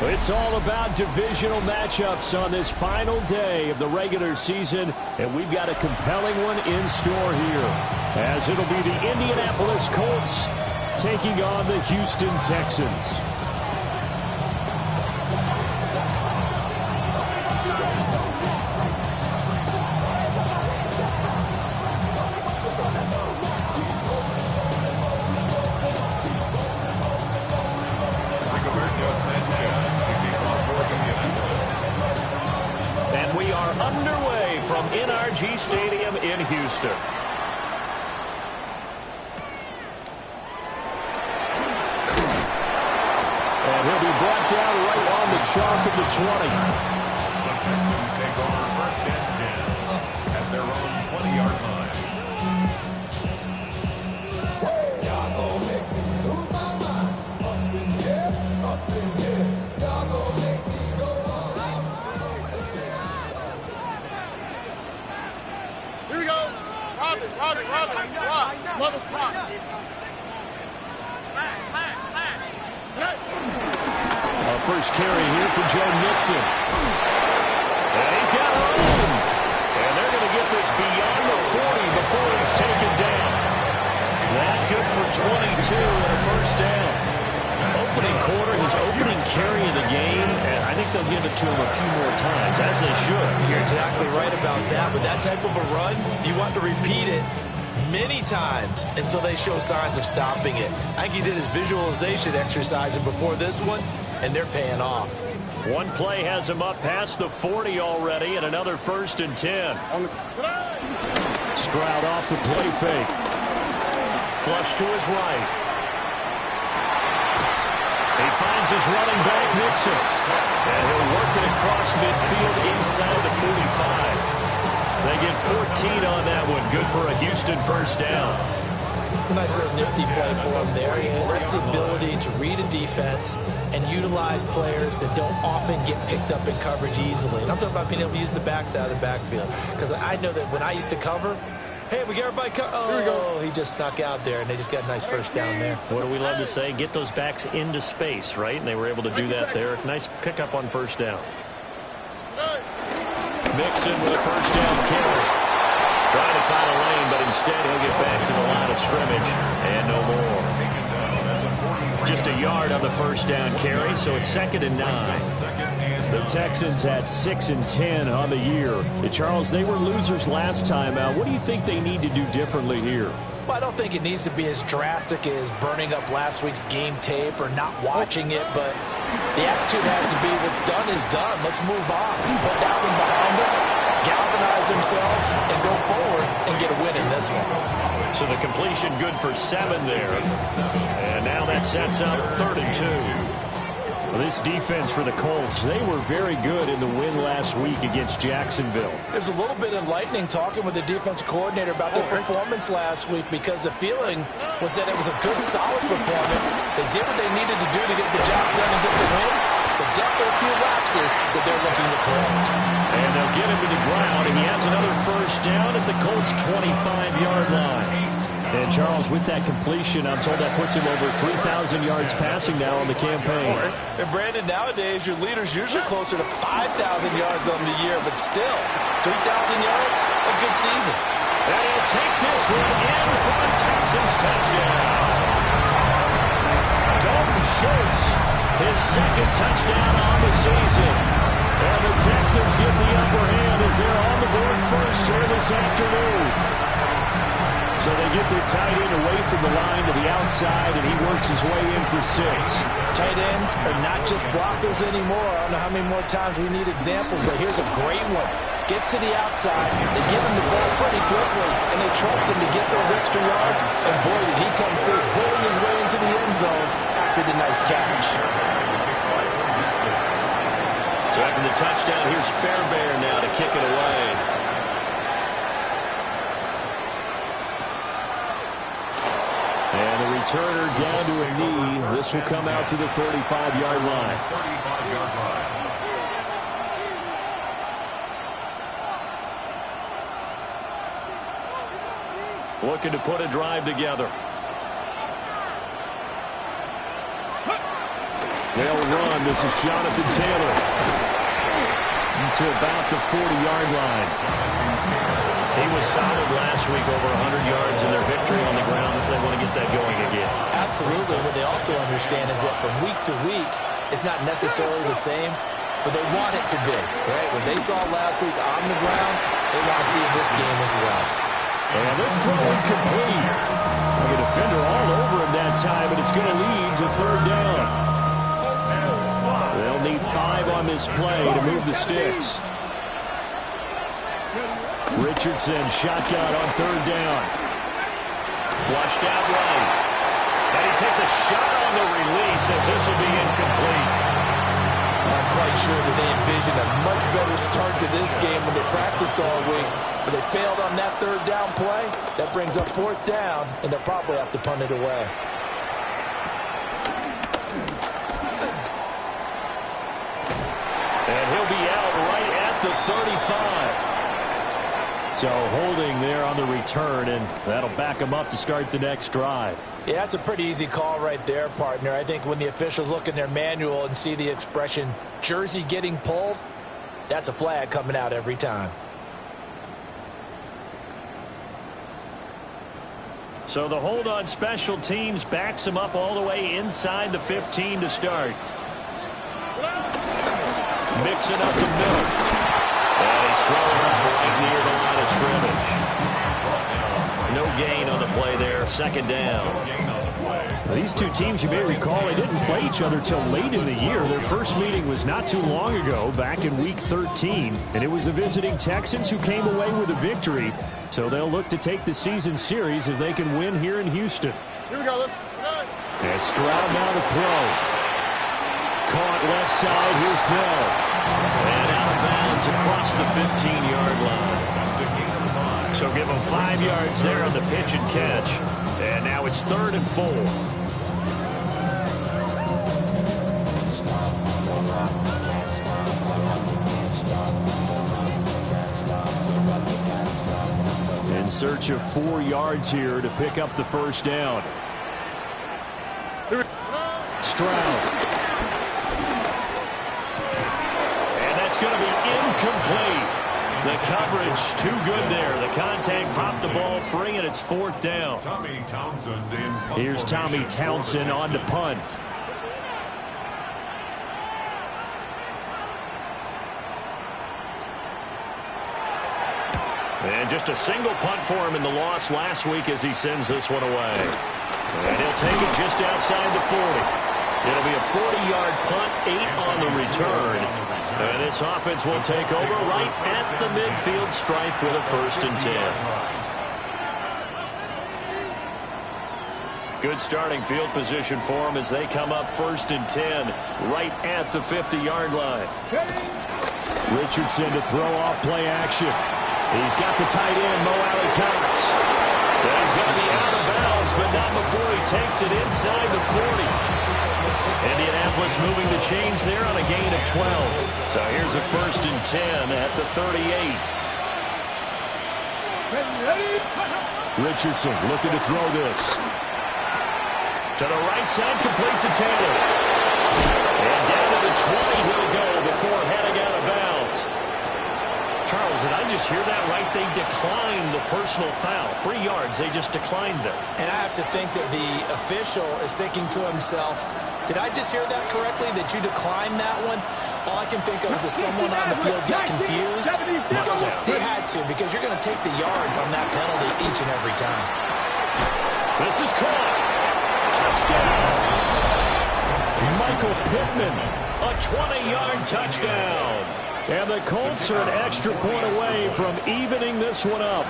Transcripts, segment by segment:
It's all about divisional matchups on this final day of the regular season, and we've got a compelling one in store here, as it'll be the Indianapolis Colts taking on the Houston Texans. And we are underway from NRG Stadium in Houston. And he'll be brought down right on the chalk of the 20. The Texans take over first and 10 at their own 20-yard line. Here we go. Robin. Mother stop. First carry here for Joe Mixon. And he's got room. And they're going to get this beyond the 40 before it's taken down. That good for 22 and a first down. Opening quarter, his opening carry of the game, and I think they'll give it to him a few more times, as they should. You're exactly right about that. With that type of a run, you want to repeat it many times until they show signs of stopping it. I think he did his visualization exercise before this one, and they're paying off. One play has him up past the 40 already, and another first and 10. Stroud off the play fake. Flush to his right. He finds his running back, Mixon. And he'll work it across midfield inside the 45. They get 14 on that one. Good for a Houston first down. Nice little nifty play for him there. That's the ability to read a defense and utilize players that don't often get picked up in coverage easily. And I'm talking about being able to use the backs out of the backfield. Because I know that when I used to cover, hey, we got everybody oh, he just snuck out there, and they just got a nice first down there. What do we love to say? Get those backs into space, right? And they were able to do that there. Nice pickup on first down. Mixon with a first down carry. Trying to find a lane, but instead he'll get back to the line of scrimmage. And no more. Just a yard on the first down carry, so it's 2nd and 9. The Texans had 6 and 10 on the year. Charles, they were losers last time out. What do you think they need to do differently here? Well, I don't think it needs to be as drastic as burning up last week's game tape or not watching it, but the attitude has to be what's done is done. Let's move on. Put that one behind them, galvanize themselves, and go forward and get a win in this one. So the completion good for 7 there. And now that sets up 3rd and 2. This defense for the Colts, they were very good in the win last week against Jacksonville. It was a little bit enlightening talking with the defensive coordinator about their performance last week, because the feeling was that it was a good, solid performance. They did what they needed to do to get the job done and get the win, but definitely a few lapses that they're looking to correct. And they'll get him to the ground, and he has another first down at the Colts' 25-yard line. And, Charles, with that completion, I'm told that puts him over 3,000 yards passing now on the campaign. And, Brandon, nowadays your leader's usually closer to 5,000 yards on the year, but still, 3,000 yards, a good season. And he'll take this one in for a Texans touchdown. Dalton Schultz, his 2nd touchdown on the season. And the Texans get the upper hand as they're on the board first here this afternoon. So they get their tight end away from the line to the outside, and he works his way in for 6. Tight ends are not just blockers anymore. I don't know how many more times we need examples, but here's a great one. Gets to the outside, they give him the ball pretty quickly, and they trust him to get those extra yards. And boy, did he come through, pulling his way into the end zone after the nice catch. So after the touchdown, here's Fairbairn now to kick it away. And the returner down to a knee. This will come out to the 35-yard line. 35-yard line. Looking to put a drive together. They'll run. This is Jonathan Taylor. To about the 40-yard line. He was solid last week, over 100 yards in their victory on the ground. They want to get that going again. Absolutely. What they also understand is that from week to week, it's not necessarily the same, but they want it to be, right? What they saw last week on the ground, they want to see in this game as well. And this throw incomplete. Like a defender all over him that time, but it's going to lead to third down. They'll need 5 on this play to move the sticks. Richardson, shotgun on third down. Flushed out right. And he takes a shot on the release as this will be incomplete. I'm quite sure that they envisioned a much better start to this game when they practiced all week. But they failed on that third down play. That brings up fourth down, and they'll probably have to punt it away. And he'll be out right at the 35. So holding there on the return, and that'll back him up to start the next drive. Yeah, that's a pretty easy call right there, partner. I think when the officials look in their manual and see the expression, jersey getting pulled, that's a flag coming out every time. So the hold on special teams backs him up all the way inside the 15 to start. Mixing up the middle. And he's throwing up right near the line of scrimmage. No gain on the play there. Second down. These two teams, you may recall, they didn't play each other till late in the year. Their first meeting was not too long ago, back in Week 13. And it was the visiting Texans who came away with a victory. So they'll look to take the season series if they can win here in Houston. Here we go. Let's go. And Stroud now to throw. Caught left side. Here's Dell. And out of bounds across the 15-yard line. So give them 5 yards there on the pitch and catch. And now it's 3rd and 4. In search of 4 yards here to pick up the first down. Stroud. And that's going to be incomplete. The coverage too good there. The contact popped the ball free, and it's 4th down. Here's Tommy Townsend on to punt. And just a single punt for him in the loss last week as he sends this one away. And he'll take it just outside the 40. It'll be a 40-yard punt, 8 on the return. And this offense will take over right at the midfield stripe with a 1st and 10. Good starting field position for them as they come up 1st and 10 right at the 50-yard line. Richardson to throw off play action. He's got the tight end, Mo Alley-Cox. And he's going to be out of bounds, but not before he takes it inside the 40. Indianapolis moving the chains there on a gain of 12. So here's a 1st and 10 at the 38. Richardson looking to throw this. To the right side, complete to Taylor. And down to the 20 he'll go before heading out of bounds. Charles, did I just hear that right? They declined the personal foul. 3 yards, they just declined them. And I have to think that the official is thinking to himself, did I just hear that correctly, that you declined that one? All I can think of is that someone on the field got confused. Because they had to, because you're going to take the yards on that penalty each and every time. This is caught. Touchdown. Michael Pittman, a 20-yard touchdown. And the Colts are an extra point away from evening this one up.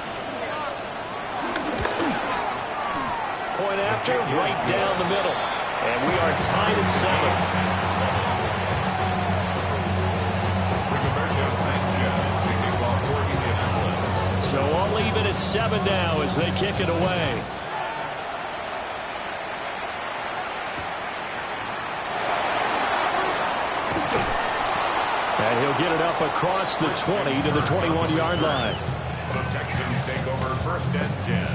Point after, right down the middle. And we are tied at 7. So all even at 7 now as they kick it away. And he'll get it up across the 20 to the 21-yard line. The Texans take over 1st and 10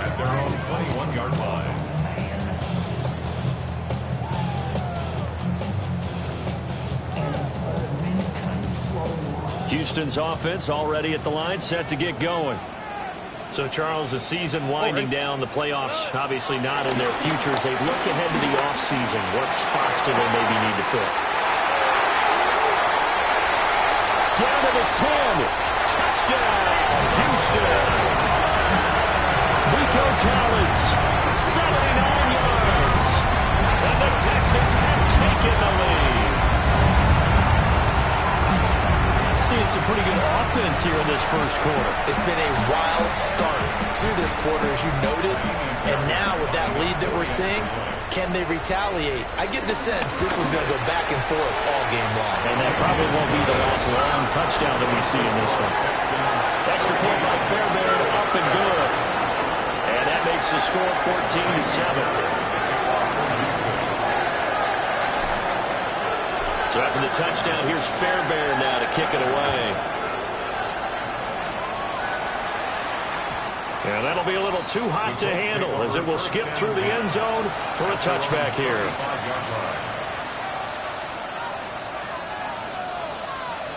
at their own 21-yard line. Houston's offense already at the line, set to get going. So, Charles, the season winding down, the playoffs obviously not in their future. As they look ahead to the offseason, what spots do they maybe need to fill? Down to the 10. Touchdown, Houston. Nico Collins, 79 yards. And the Texans have taken the lead. Seeing some pretty good offense here in this first quarter. It's been a wild start to this quarter, as you noted. And now with that lead that we're seeing, can they retaliate? I get the sense this one's going to go back and forth all game long. And that probably won't be the last long touchdown that we see in this one. Extra point by Fairbairn, up and good. And that makes the score 14-7. So after the touchdown, here's Fairbairn now to kick it away. And that'll be a little too hot to handle as it will skip through the end zone for a touchback here.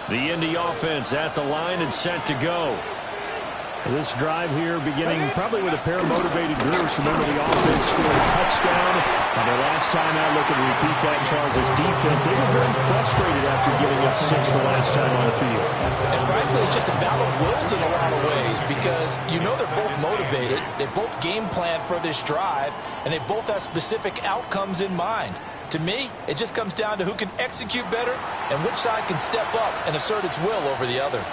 The Indy offense at the line and set to go. This drive here beginning probably with a pair of motivated groups. Remember, the offense scored a touchdown. And their last time out, looking to repeat that, Charles' defense, they were very frustrated after giving up 6 the last time on the field. And frankly, it's just a battle of wills in a lot of ways because you know they're both motivated. They both game plan for this drive, and they both have specific outcomes in mind. To me, it just comes down to who can execute better and which side can step up and assert its will over the other.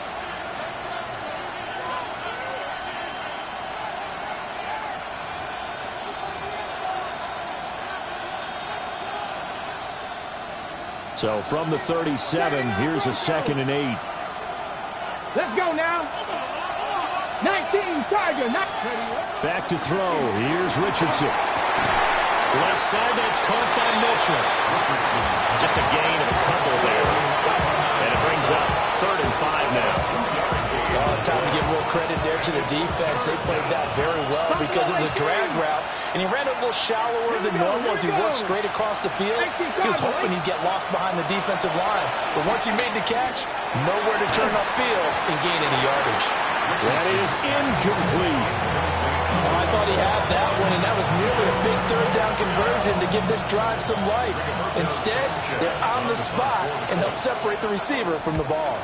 So from the 37, here's a 2nd and 8. Let's go now. 19 Tiger. Back to throw. Here's Richardson. Left side, that's caught by Mitchell. Just a gain of a couple there. And it brings up 3rd and 5 now. Well, it's time to give real credit there to the defense. They played that very well because it was a drag route. And he ran a little shallower than normal as he worked straight across the field. He was hoping he'd get lost behind the defensive line. But once he made the catch, nowhere to turn upfield and gain any yardage. That is incomplete. Oh, I thought he had that one, and that was nearly a big 3rd down conversion to give this drive some life. Instead, they're on the spot and help separate the receiver from the ball.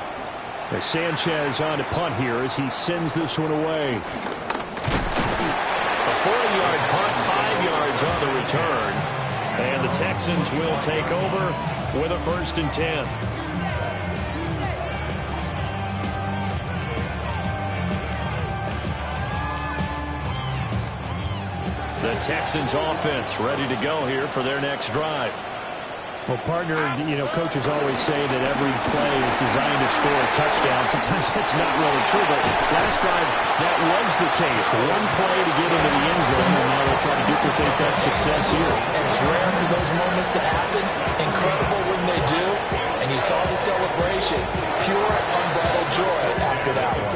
As Sanchez on to punt here as he sends this one away. A 40-yard punt, 5 yards on the return. And the Texans will take over with a 1st and 10. The Texans offense ready to go here for their next drive. Well, partner, coaches always say that every play is designed to score a touchdown. Sometimes that's not really true, but last time that was the case. One play to get into the end zone, and now they'll try to duplicate that success here. And it's rare for those moments to happen. Incredible when they do. And you saw the celebration. Pure, unbridled joy after that one.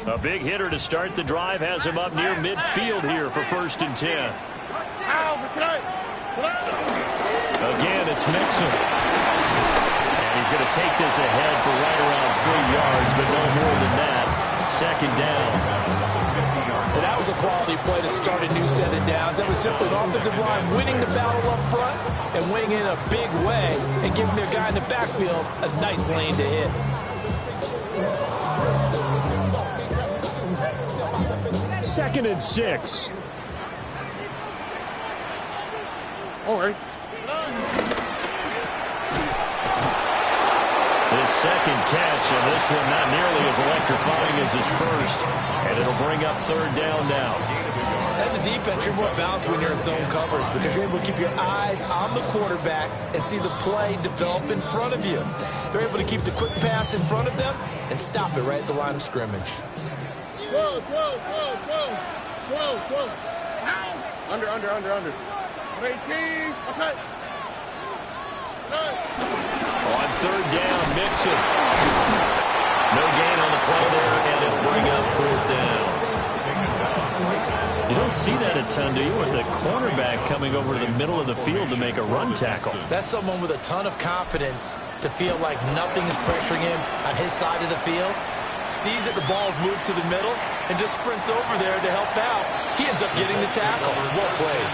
A big hitter to start the drive has him up near midfield here for 1st and 10. Again, it's Mixon. And he's going to take this ahead for right around 3 yards, but no more than that. 2nd down. And that was a quality play to start a new set of downs. That was simply an offensive line winning the battle up front and winning in a big way and giving their guy in the backfield a nice lane to hit. Second and 6. All right. His 2nd catch, and this one not nearly as electrifying as his first. And it'll bring up 3rd down now. As a defense, you're more balanced when you're in zone coverage because you're able to keep your eyes on the quarterback and see the play develop in front of you. They're able to keep the quick pass in front of them and stop it right at the line of scrimmage. Whoa. Under. 18. What's that? On third down, Mixon. No gain on the play there, and it'll bring up fourth down. You don't see that a ton, do you? With the cornerback coming over to the middle of the field to make a run tackle. That's someone with a ton of confidence to feel like nothing is pressuring him on his side of the field. Sees that the ball's moved to the middle and just sprints over there to help out. He ends up getting the tackle. Well played.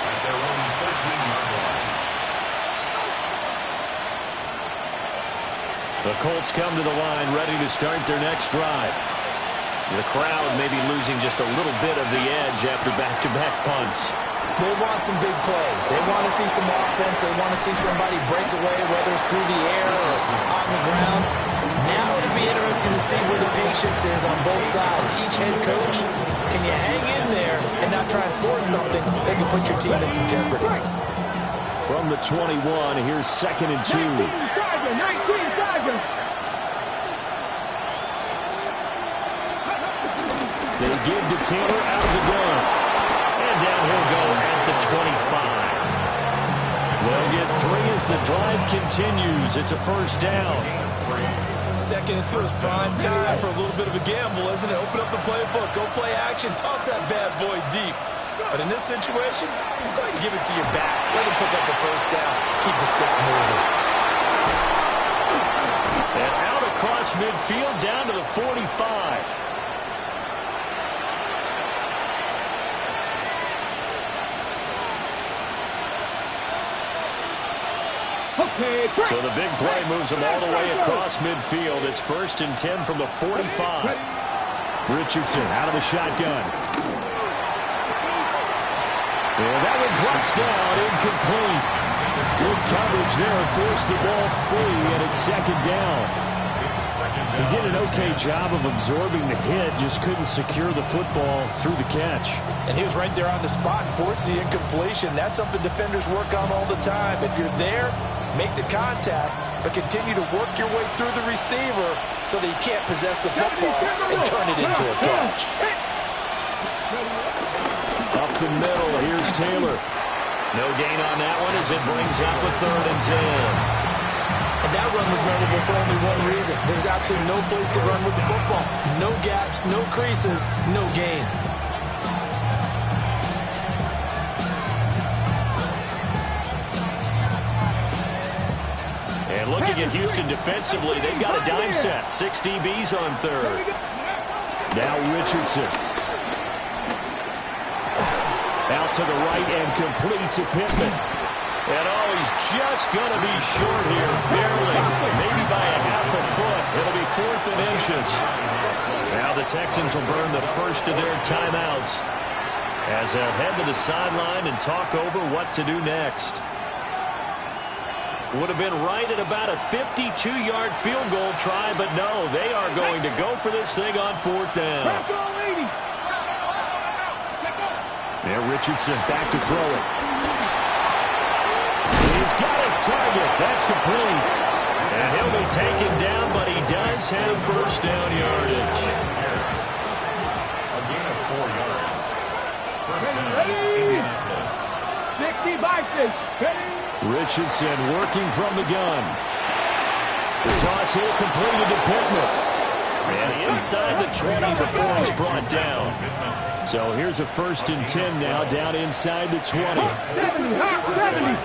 At their own 13-yard line. The Colts come to the line ready to start their next drive. The crowd may be losing just a little bit of the edge after back-to-back punts. They want some big plays. They want to see some offense. They want to see somebody break away, whether it's through the air or on the ground. Now it'll be interesting to see where the patience is on both sides. Each head coach, can you hang in there and not try and force something that can put your team in some jeopardy? From the 21, here's 2nd and 2. 19 Chargers. They give to Taylor out of the gun. And down he'll go at the 25. They'll get 3 as the drive continues. It's a first down. 2nd and 2 is prime time for a little bit of a gamble, isn't it? Open up the playbook, go play action, toss that bad boy deep. But in this situation, go ahead and give it to your back. Let him pick up the first down. Keep the sticks moving. And out across midfield down to the 45. Okay, So the big play moves them all the way across midfield. It's 1st and 10 from the 45. Richardson out of the shotgun. And that one drops down, incomplete. Good coverage there, forced the ball free, and it's 2nd down. He did an okay job of absorbing the hit, just couldn't secure the football through the catch. And he was right there on the spot, forced the incompletion. That's something defenders work on all the time. If you're there, make the contact, but continue to work your way through the receiver so that you can't possess the football and turn it into a catch. Up the middle, here's Taylor. No gain on that one as it brings up a 3rd and 10. And that run was memorable for only one reason. There's absolutely no place to run with the football. No gaps, no creases, no gain. And looking at Houston defensively, they've got a dime set. 6 DBs on 3rd. Now Richardson. Out to the right and complete to Pittman. And he's just going to be short here, barely, maybe by a half a foot. It'll be 4th and inches. Now the Texans will burn the first of their timeouts as they'll head to the sideline and talk over what to do next. Would have been right at about a 52-yard field goal try, but no, they are going to go for this thing on 4th down. There, Richardson back to throw it. He's got his target. That's complete. And he'll be taken down, but he does have first down yardage. A gain of 4 yards. First down, Indianapolis. 60 by 6. Richardson working from the gun. The toss here completed to Pittman. And inside the 20 before he's brought down. So here's a 1st and 10 now, down inside the 20. 70.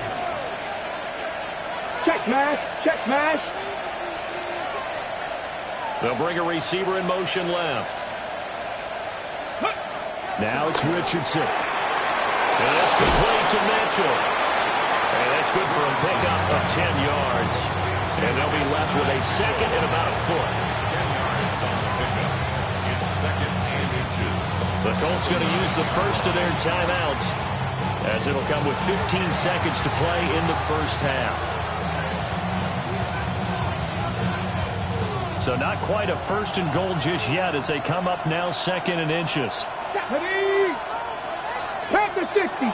Check mash. They'll bring a receiver in motion left. Now it's Richardson. And that's complete to Mitchell. And that's good for a pickup of 10 yards. And they'll be left with a 2nd and about a foot. 10 yards on the pickup. It's 2nd and inches. The Colts going to use the first of their timeouts as it'll come with 15 seconds to play in the first half. So not quite a 1st and goal just yet as they come up now 2nd and inches. Panther 60.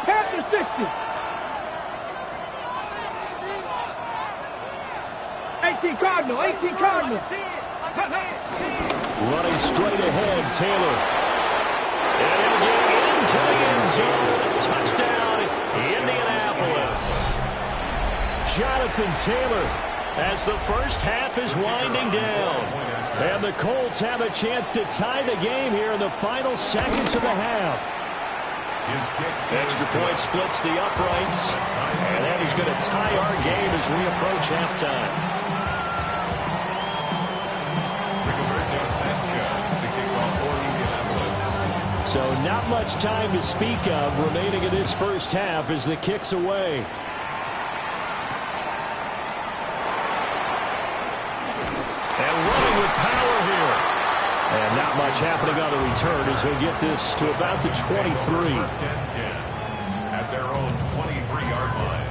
18 Cardinal. Running straight ahead, Taylor. And he'll get into the end zone. Touchdown. Jonathan Taylor as the first half is winding down. And the Colts have a chance to tie the game here in the final seconds of the half. Extra point splits the uprights. And that is going to tie our game as we approach halftime. So not much time to speak of remaining in this first half as the kick's away. And running with power here. And not much happening on the return as he'll get this to about the 23. First and 10 at their own 23-yard line.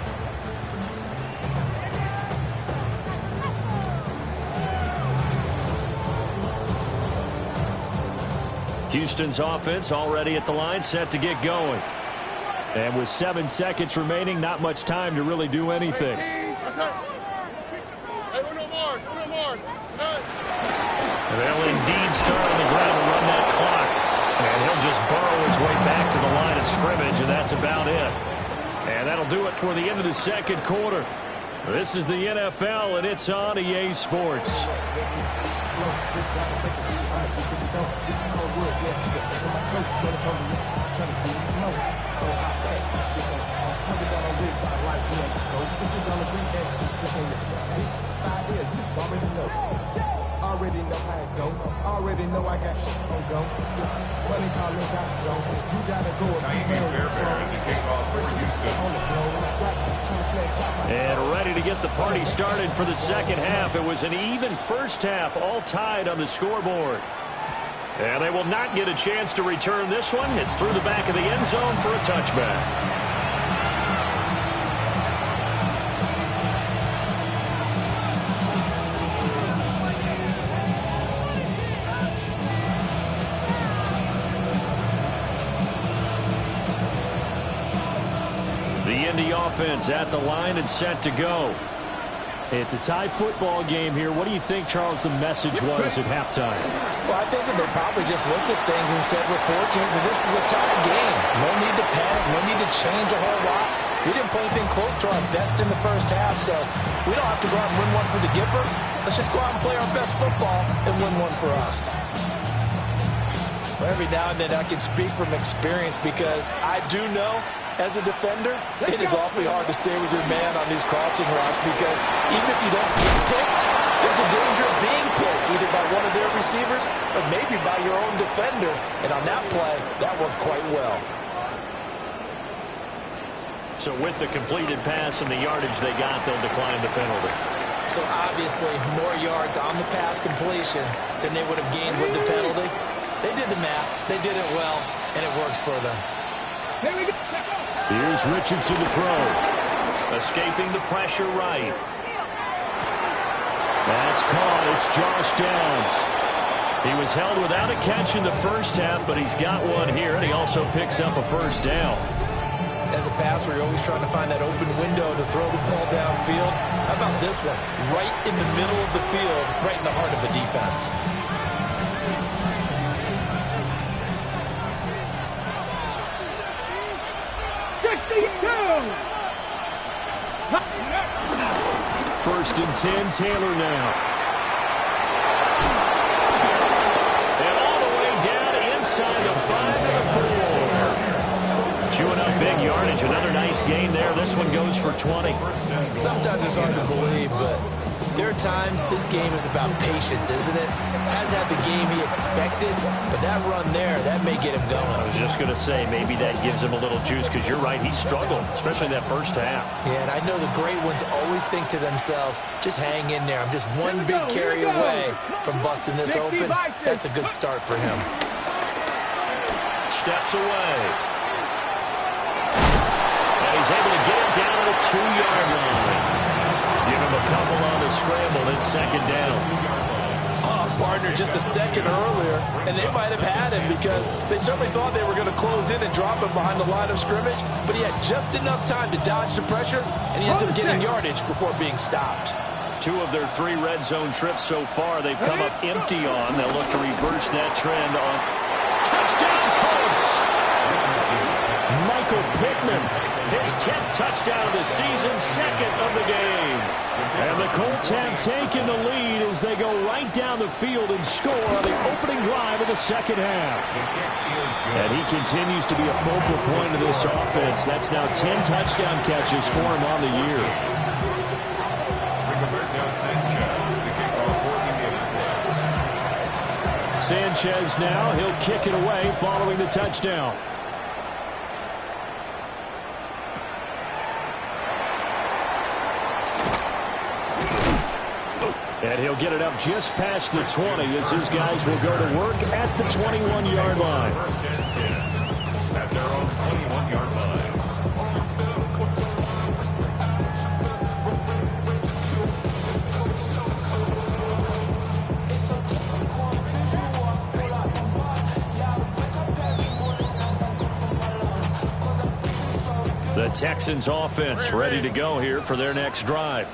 Houston's offense already at the line, set to get going. And with 7 seconds remaining, not much time to really do anything. And they'll indeed start on the ground and run that clock. And he'll just burrow his way back to the line of scrimmage, and that's about it. And that'll do it for the end of the second quarter. This is the NFL, and it's on EA Sports. Already know how it go. Already know I got shit on go. Money calling got go. You gotta go. And ready to get the party started for the second half. It was an even first half, all tied on the scoreboard. And they will not get a chance to return this one. It's through the back of the end zone for a touchback. Offense at the line and set to go. It's a tie football game here. What do you think, Charles, the message was at halftime? Well, I think that they probably just looked at things and said, we're fortunate that this is a tie game. No need to panic. No need to change a whole lot. We didn't play anything close to our best in the first half, so we don't have to go out and win one for the Gipper. Let's just go out and play our best football and win one for us. Well, every now and then I can speak from experience because I do know as a defender, it is awfully hard to stay with your man on these crossing routes because even if you don't get picked, there's a danger of being picked either by one of their receivers or maybe by your own defender. And on that play, that worked quite well. So with the completed pass and the yardage they got, they'll decline the penalty. So obviously, more yards on the pass completion than they would have gained with the penalty. They did the math. They did it well, and it works for them. Here we go. Here's Richardson to throw. Escaping the pressure right. That's caught. It's Josh Downs. He was held without a catch in the first half, but he's got one here, and he also picks up a first down. As a passer, you're always trying to find that open window to throw the ball downfield. How about this one? Right in the middle of the field, right in the heart of the defense. First and 10, Taylor now. And all the way down inside the 5 and a 4. Chewing up big yardage. Another nice gain there. This one goes for 20. Sometimes it's hard to believe, but there are times this game is about patience, isn't it? Hasn't had the game he expected, but that run there, that may get him going. I was just going to say, maybe that gives him a little juice, because you're right, he struggled, especially that first half. Yeah, and I know the great ones always think to themselves, just hang in there. I'm just one big carry away from busting this open. That's a good start for him. Steps away. And he's able to get it down to the 2-yard line. Give him a couple on the scramble. It's second down. Partner just a second earlier, and they might have had him because they certainly thought they were going to close in and drop him behind the line of scrimmage, but he had just enough time to dodge the pressure, and he ends up getting yardage before being stopped. 2 of their 3 red zone trips so far, they've come up empty on. They'll look to reverse that trend on touchdown Colts. Michael Pittman his 10th touchdown of the season, second of the game. And the Colts have taken the lead as they go right down the field and score on the opening drive of the second half. And he continues to be a focal point of this offense. That's now 10 touchdown catches for him on the year. Sanchez now, he'll kick it away following the touchdown. And he'll get it up just past the 20 as his guys will go to work at the 21-yard line. First and 10 at their own 21-yard line. The Texans offense ready to go here for their next drive.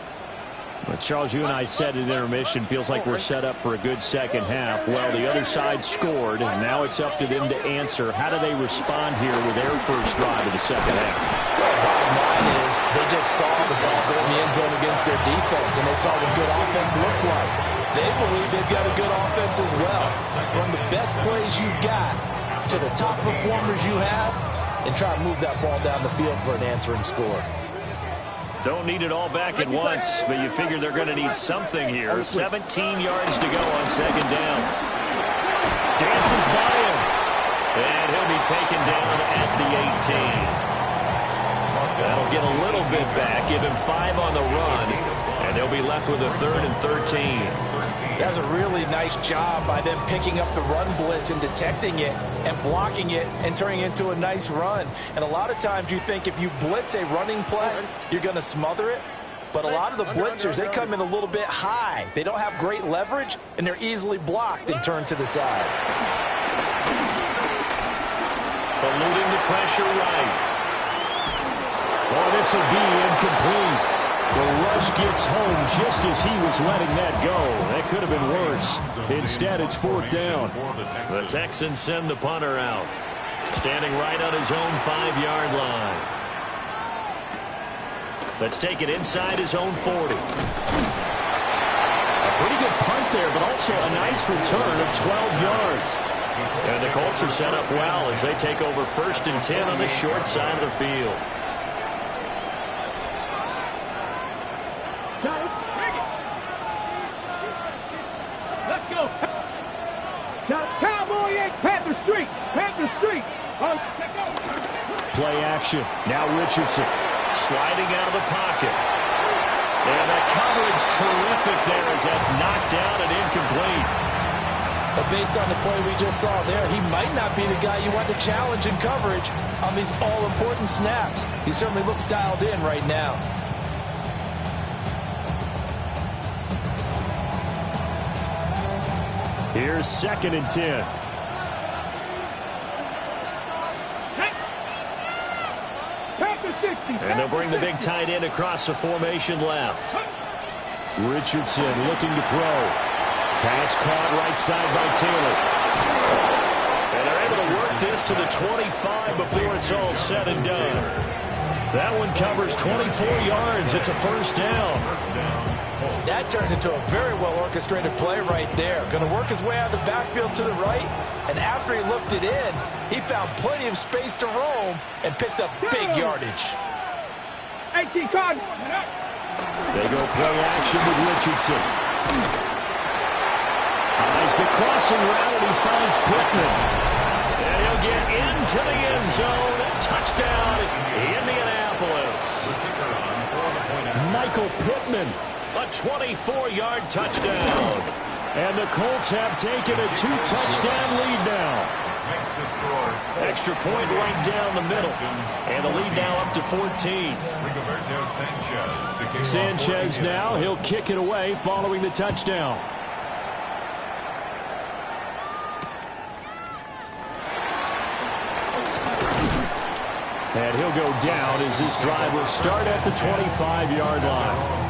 But Charles, you and I said in intermission, feels like we're set up for a good second half. Well, the other side scored, and now it's up to them to answer. How do they respond here with their first drive of the second half? Well, bottom line is they just saw the ball go in the end zone against their defense, and they saw what good offense looks like. They believe they've got a good offense as well. Run the best plays you got to the top performers you have, and try to move that ball down the field for an answering score. Don't need it all back at once, but you figure they're going to need something here. 17 yards to go on second down. Dances by him. And he'll be taken down at the 18. That'll get a little bit back, give him 5 on the run, and they'll be left with a 3rd and 13. That's a really nice job by them picking up the run blitz and detecting it and blocking it and turning it into a nice run. And a lot of times you think if you blitz a running play, you're going to smother it. But a lot of the blitzers, they come in a little bit high. They don't have great leverage, and they're easily blocked and turned to the side. Eluding the pressure right. Oh, this will be incomplete. The rush gets home just as he was letting that go. That could have been worse. Instead, it's 4th down. The Texans send the punter out, standing right on his own 5-yard line. Let's take it inside his own 40. A pretty good punt there, but also a nice return of 12 yards. And the Colts are set up well as they take over 1st and 10 on the short side of the field. Cowboy 8, Panther Street. Panther Street. Play action. Now Richardson. Sliding out of the pocket. And the coverage terrific there as that's knocked down and incomplete. But based on the play we just saw there, he might not be the guy you want to challenge in coverage on these all-important snaps. He certainly looks dialed in right now. Here's 2nd and 10. And they'll bring the big tight end across the formation left. Richardson looking to throw. Pass caught right side by Taylor. And they're able to work this to the 25 before it's all said and done. That one covers 24 yards. It's a 1st down. That turned into a very well-orchestrated play right there. Going to work his way out of the backfield to the right, and after he looked it in, he found plenty of space to roam and picked up big yardage. 18 cards. They go play action with Richardson. Eyes the crossing route, and he finds Pittman. And he'll get into the end zone. Touchdown, Indianapolis. Michael Pittman. A 24-yard touchdown. And the Colts have taken a 2-touchdown lead now. Extra point right down the middle. And the lead now up to 14. Sanchez now, he'll kick it away following the touchdown. And he'll go down as this drive will start at the 25-yard line.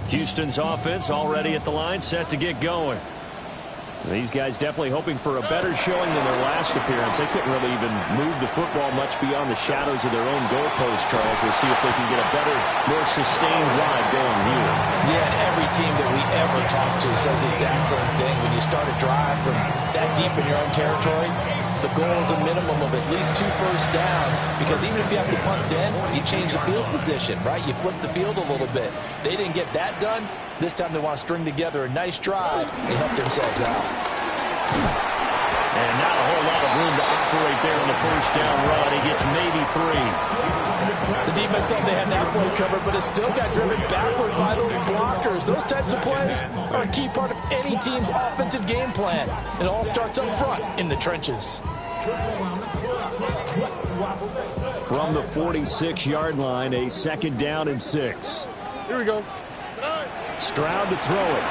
Houston's offense already at the line, set to get going. These guys definitely hoping for a better showing than their last appearance. They couldn't really even move the football much beyond the shadows of their own goalpost, Charles. We'll see if they can get a better, more sustained drive going here. Yeah, and every team that we ever talk to says the exact same thing. When you start a drive from that deep in your own territory, the goal is a minimum of at least 2 first downs, because even if you have to punt then, you change the field position, right? You flip the field a little bit. They didn't get that done. This time they want to string together a nice drive and help themselves out. And not a whole lot of room to operate there on the first down run. He gets maybe 3. The defense thought they had that play covered, but it still got driven backward by those blockers. Those types of plays are a key part of any team's offensive game plan. It all starts up front in the trenches. From the 46-yard line, a 2nd down and 6. Here we go. Stroud to throw it.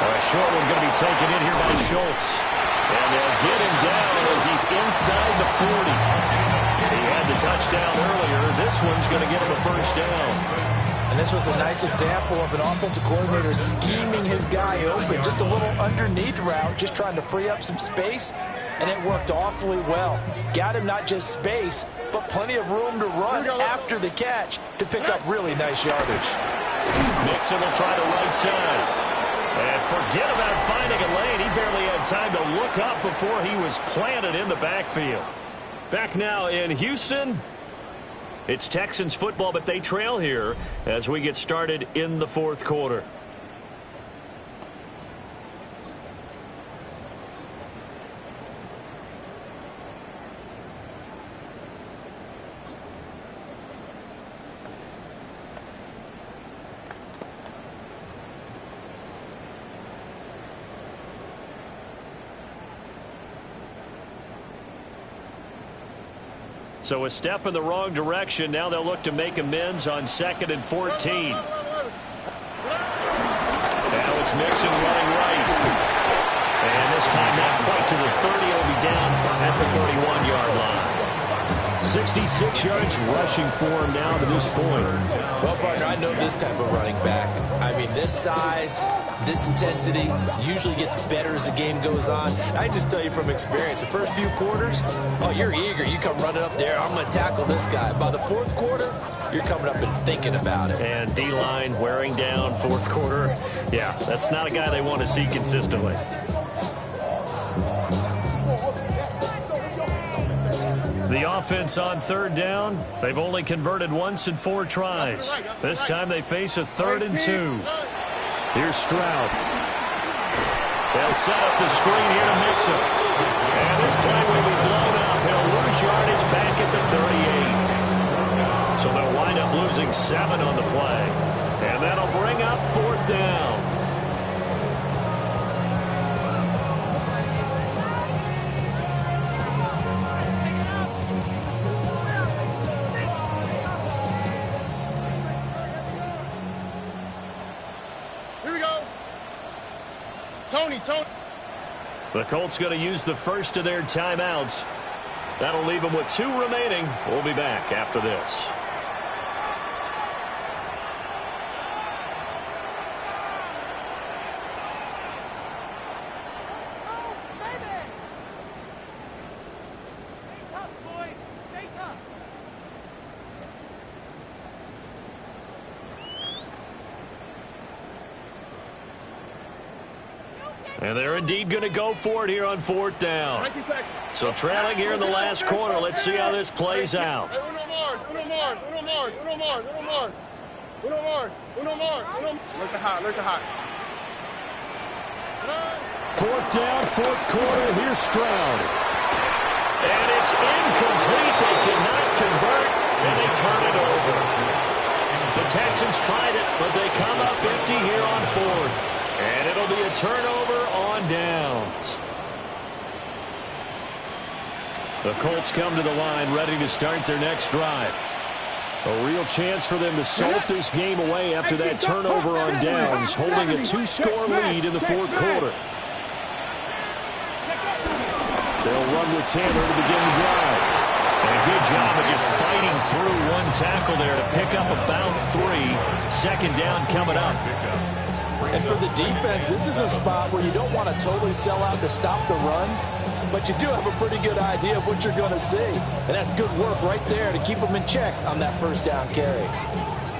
A short one going to be taken in here by Schultz. And they'll get him down as he's inside the 40. He had the touchdown earlier. This one's going to get him a first down. And this was a nice example of an offensive coordinator scheming his guy open. Just a little underneath route, just trying to free up some space. And it worked awfully well. Got him not just space, but plenty of room to run after the catch to pick up really nice yardage. Mixon will try the right side. And forget about finding a lane. He barely had time to look up before he was planted in the backfield. Back now in Houston. It's Texans football, but they trail here as we get started in the 4th quarter. So a step in the wrong direction. Now they'll look to make amends on 2nd and 14. Now it's Mixon running right. And this time not quite to the 30. It'll be down at the 31-yard line. 66 yards rushing for him now to this point. Well, partner, I know this type of running back. I mean, this size, this intensity usually gets better as the game goes on. I just tell you from experience, the first few quarters, oh, you're eager. You come running up there, I'm going to tackle this guy. By the 4th quarter, you're coming up and thinking about it. And D-line wearing down 4th quarter. Yeah, that's not a guy they want to see consistently. The offense on 3rd down. They've only converted once in 4 tries. This time they face a 3rd and 2. Here's Stroud. They'll set up the screen here to Mixon. And this play will be blown up. He'll lose yardage back at the 38. So they'll wind up losing 7 on the play. And that'll bring up 4th down. Tony. The Colts going to use the first of their timeouts. That'll leave them with 2 remaining. We'll be back after this. And they're indeed going to go for it here on 4th down. So trailing here in the last quarter. Let's see how this plays out. Uno Mars. Look at hot. 4th down, 4th quarter. Here's Stroud. And it's incomplete. They cannot convert, and they turn it over. The Texans tried it, but they come up empty here on 4th. And it'll be a turnover on downs. The Colts come to the line ready to start their next drive. A real chance for them to salt this game away after that turnover on downs, holding a 2-score lead in the 4th quarter. They'll run with Tanner to begin the drive. And a good job of just fighting through one tackle there to pick up about 3. Second down coming up. And for the defense, this is a spot where you don't want to totally sell out to stop the run, but you do have a pretty good idea of what you're going to see. And that's good work right there to keep them in check on that first down carry.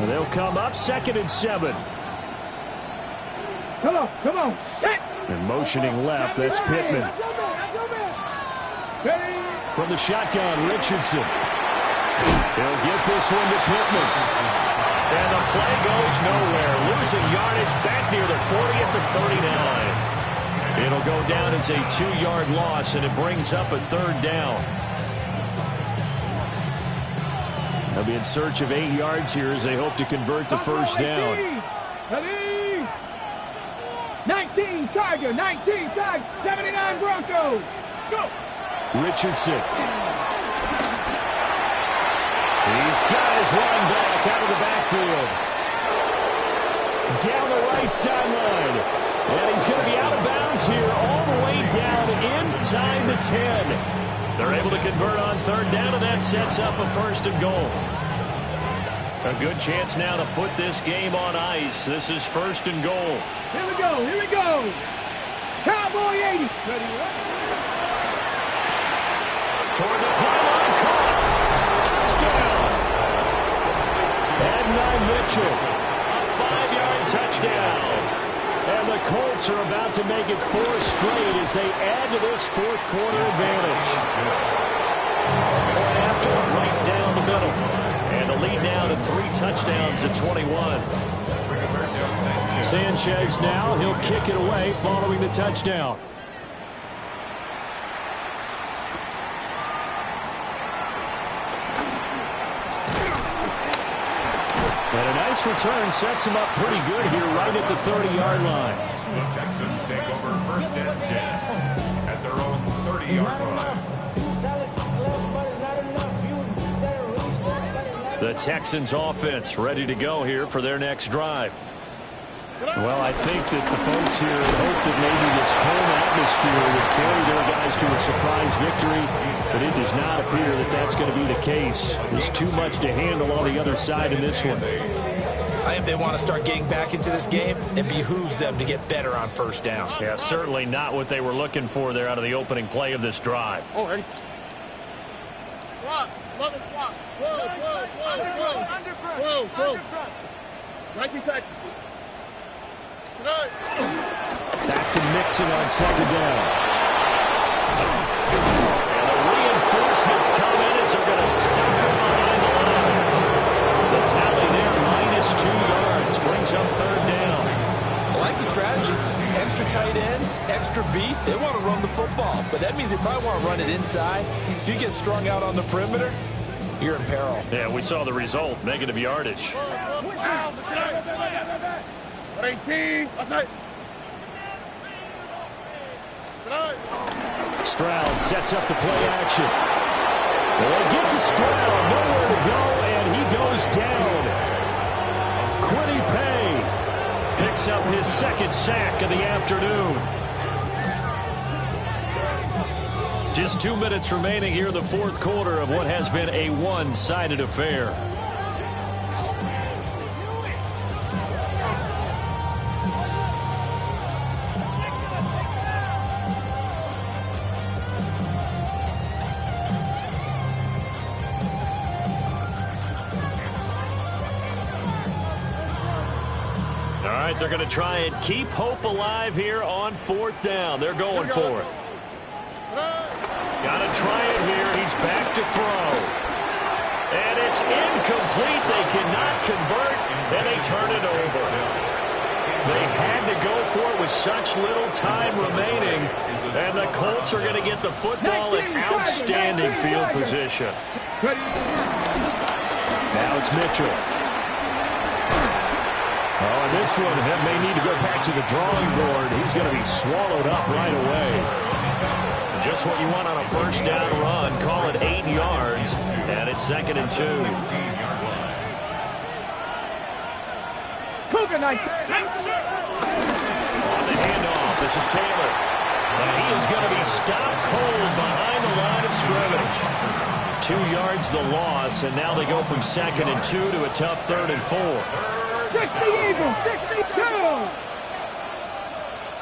And they'll come up 2nd and 7. Come on, set. And motioning left, that's Pittman. From the shotgun, Richardson. He'll get this one to Pittman. And the play goes nowhere. Losing yardage back near the 40 at the 39. It'll go down as a 2-yard loss, and it brings up a 3rd down. They'll be in search of 8 yards here as they hope to convert the first down. 19 Tiger, 19 Tiger, 79 Broncos. Go. Richardson. He's got his run back out of the backfield. Down the right sideline. And he's going to be out of bounds here all the way down inside the 10. They're able to convert on 3rd down, and that sets up a 1st and goal. A good chance now to put this game on ice. This is 1st and goal. Here we go, here we go. Cowboy 80. Toward the pylon, caught. Touchdown. Adonai Mitchell. A 5-yard touchdown. And the Colts are about to make it 4 straight as they add to this 4th quarter advantage. Point after, right down the middle. And the lead now to 3 touchdowns at 21. Sanchez now, he'll kick it away following the touchdown. And a nice return sets him up pretty good here right at the 30-yard line. The Texans take over 1st and 10 at their own 30-yard line. The Texans offense ready to go here for their next drive. Well, I think that the folks here hope that maybe this home atmosphere would carry their guys to a surprise victory, but it does not appear that that's going to be the case. There's too much to handle on the other side in this one. I think they want to start getting back into this game, it behooves them to get better on 1st down. Yeah, certainly not what they were looking for there out of the opening play of this drive. Oh, ready? Swap. Mother swap. Whoa. 19 Texans. Back to Mixon on 2nd down. And the reinforcements come in as they're going to stop him behind the line. The tally there, -2 yards, brings up 3rd down. I like the strategy. Extra tight ends, extra beef. They want to run the football, but that means they probably want to run it inside. If you get strung out on the perimeter, you're in peril. Yeah, we saw the result, negative yardage. 18. Outside. Stroud sets up the play action. They get to Stroud, nowhere to go, and he goes down. Quiddy Pay Picks up his 2nd sack of the afternoon. Just 2 minutes remaining here in the 4th quarter of what has been a one-sided affair. They're going to try and keep hope alive here on 4th down. They're going for it. Got to try it here. He's back to throw. And it's incomplete. They cannot convert, and they turn it over. They had to go for it with such little time remaining. And the Colts are going to get the football in outstanding field position. Now it's Mitchell. Oh, and this one may need to go back to the drawing board. He's going to be swallowed up right away. Just what you want on a 1st down run. Call it 8 yards, and it's 2nd and 2. Cougar night. On the handoff, this is Taylor. And he is going to be stopped cold behind the line of scrimmage. 2 yards the loss, and now they go from 2nd and 2 to a tough 3rd and 4. 60 Eagles, 62.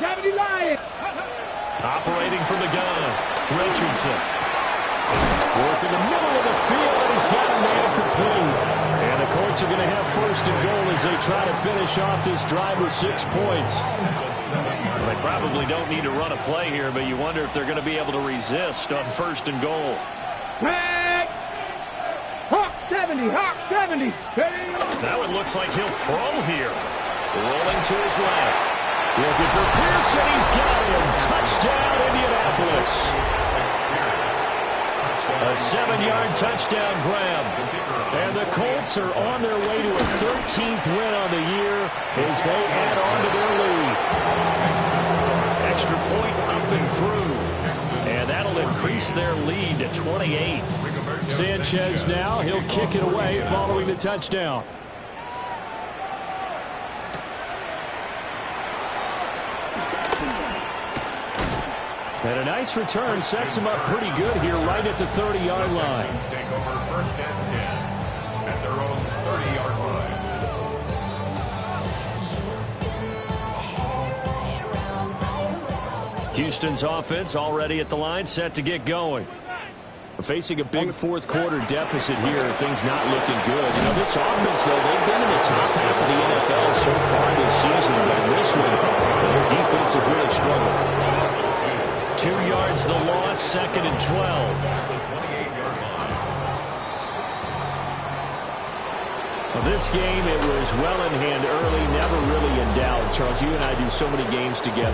70 Lions. Operating from the gun, Richardson. Work in the middle of the field, and he's got a man complete. And the Colts are going to have 1st and goal as they try to finish off this drive with 6 points. Well, they probably don't need to run a play here, but you wonder if they're going to be able to resist on 1st and goal. Tag. Hawk 70, Hawk 70. Now it looks like he'll throw here. Rolling to his left. Looking for Pearson. He's got him. Touchdown, Indianapolis. A 7-yard touchdown grab. And the Colts are on their way to a 13th win on the year as they add on to their lead. Extra point up and through. And that'll increase their lead to 28. Sanchez now, he'll kick it away following the touchdown. And a nice return sets him up pretty good here right at the 30-yard line. Take over 1st and 10 at their own 30-yard line. Houston's offense already at the line, set to get going. Facing a big 4th quarter deficit here, things not looking good. You know, this offense, though, they've been in the top half of the NFL so far this season, but in this one, their defense has really struggled. 2 yards the loss, 2nd and 12. Well, this game, it was well in hand early, never really in doubt. Charles, you and I do so many games together.